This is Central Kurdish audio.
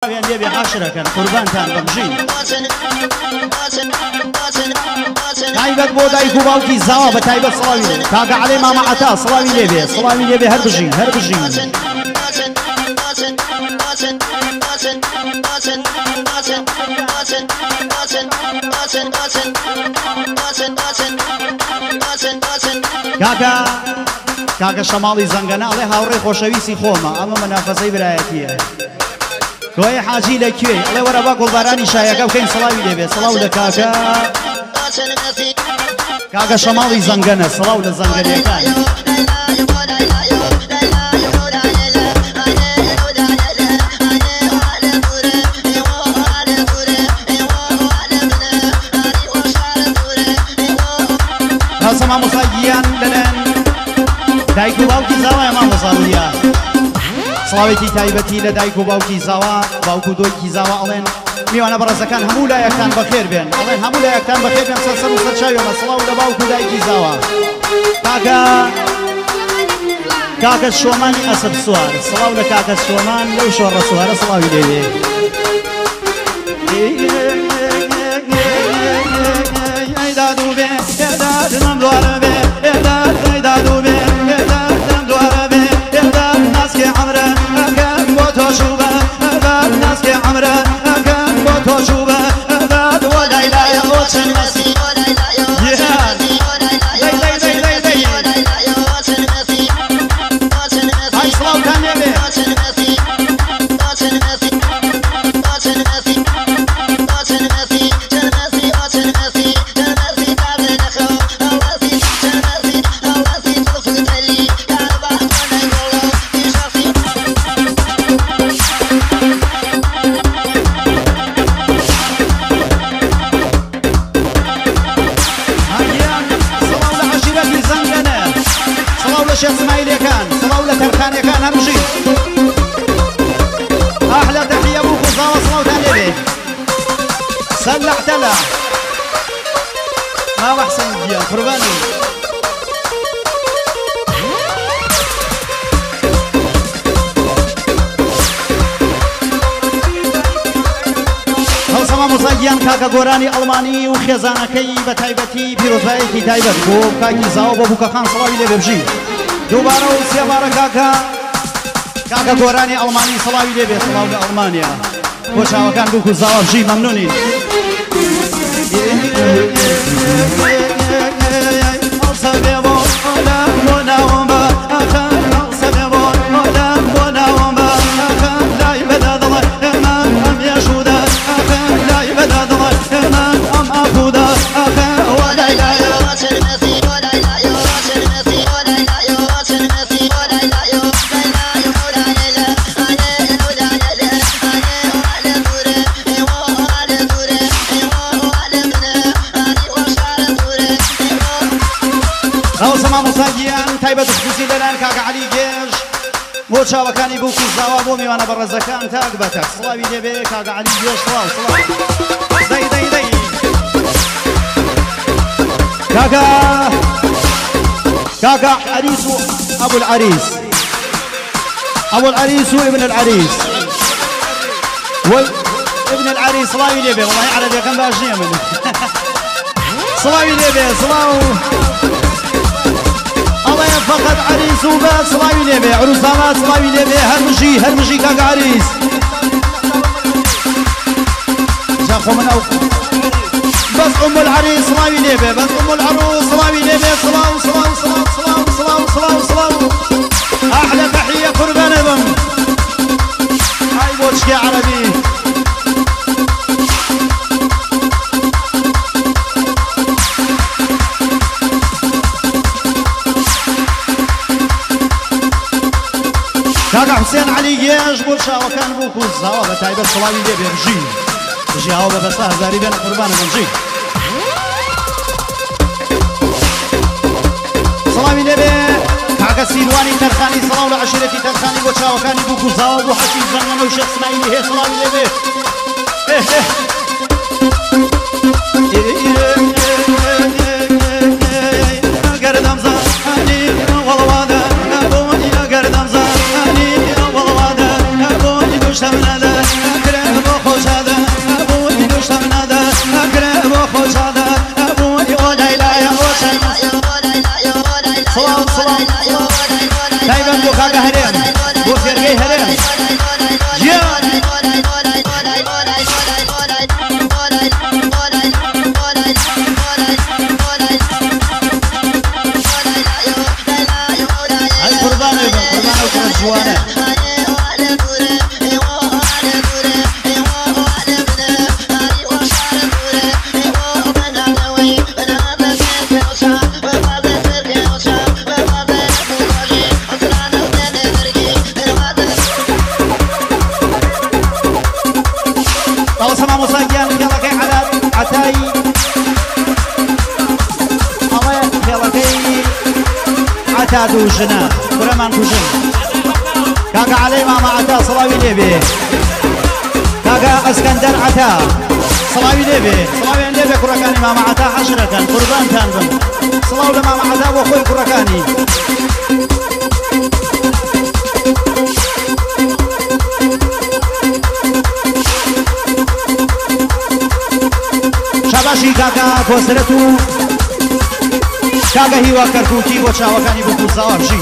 لێ بێ عاشرەکەن قوربانتان بەمژین تایبەت بۆ دایک و باوکی زاوا بە تایبەت سڵاوی لێ کاکە عەلێ مامە عەتا سڵاوی لێ بێ سڵاوی لێ بێ هەر بژین هەر بژین کاکە شەماڵی زەنگەنە ئەڵێ هاوڕێ خۆشەویستی خۆمە ئەمە مەنافەزەی برایەتیە کۆی حاجی لەکوێ ئەڵێ وەرە با گوڵبارانی شایەکە بکەین سڵاوی لێ بێ سڵاو لە کاکە شەماڵی زەنگەنە سڵاو لە زەنگەنیەکان هەسە مامۆساییان لەلەن دایک و باوکی زاوایە مامۆساڵیا سڵاوێکی تایبەتی لە دایک و باوکی زاوا باوک و دۆیکی زاوا ئەڵێن میوانە بەڕێزەکان هەموو لایەکتان بەخێر بێن ئەڵێن هەموو لایەکتان بەخێر بێن سەر و سەرچاویەمە سڵاو لە باوک و دایکی زاوا کاکە شۆمانی ئەسب سوار سڵاو لە کاکە شۆمان لەو شۆڕە سوارە سڵاوی لێوێ دادو بێ دادنم دوارە بێ دادو بێ دادنم دوارە بێ ناسکێ عەمرە ئەکەن بۆ تۆ شوبە ناسکێ عەمرە ئەکەن بۆ تۆ شوبە وە لایلایە بۆ چەند مەسی های سڵاوتان لێ بێ شيخ اسماعيل كان صلاو لترخان كان همشي احلى تحيه ابوك وصلاو صلاو تاني سلع تلا ما احسن ديال قرباني هەڵسە مامۆساییان کاکە گۆرانی ئەڵمانی و خێزانەکەی بە تایبەتی پیرۆزبایەکی تایبەت بۆ کاکی زاوە بۆ بووکەخان سڵاوی لێ بێ دووبارە و سێبارە کاکە گۆرانی ئەڵمانی سڵاوی لێ بێ سڵاو لە ئەڵمانیا بۆ چاوەکان بووک و زاوە بژی مەمنونین تایبەت خصوصی لەلایەن کاکە عەلی گێژ بۆ چاوەکانی بووکی زاوا بۆ میوانە بەڕێزەکان تاک بەتەک سڵاوی لێ بێ کاکە عەلی گێژ سڵاو دەی کاکە عەریس و ئەبو العەریس و ابن العەریس ابن العەریس سڵاوی لێ بێ وەڵاهی عەرەبیەکەم باش نییە من سڵاوی لێ بێ سڵاو فقط عريس وبس صلاوي ليبي عروس دامات صلاوي ليبي هرمجي كاك عريس جاكم من أوك بس أم العريس صلاوي ليبي بس أم العروس صلاوي ليبي صلاو أحلى تحية قربان بم هاي بوشكي عربي کاکە حوسێن عەلی گێژ بۆ چاوەکان بووک و زاوا بە تایبەت سڵاوی لێ بێ بژی هاو بە بەستا هەزاری بێنە قوربانە بژی سڵاوی لێ بێ کاکە سیروانی تەرخانی سڵاو لە عەشیرەتی تەرخانی بۆ چاوەکانی بووک و زاوا بۆ حەشی زەنگەنە و شێخ اسماعیلی هەیە سڵاوی لێ بێ گەردەم زانی وەڵەوادە بۆنی گەردەم زانی وەڵەوادە بۆنی دوشەمنەدە سما مساجيان كلاكي على عتاي الله كلاكي عتادو جنا برمان كوجن كاكا علي ماما عتا صلاوي ليبي كاكا اسكندر عتا صلاوي ليبي صلاوي ليبي كركاني ماما عتا حشرة كان قربان تنظم صلاو لماما عتا وخوي كركاني شاباشي كاكا كوسرتو كاكا هيوا كركوكي وشاوكاني بكو زاوشي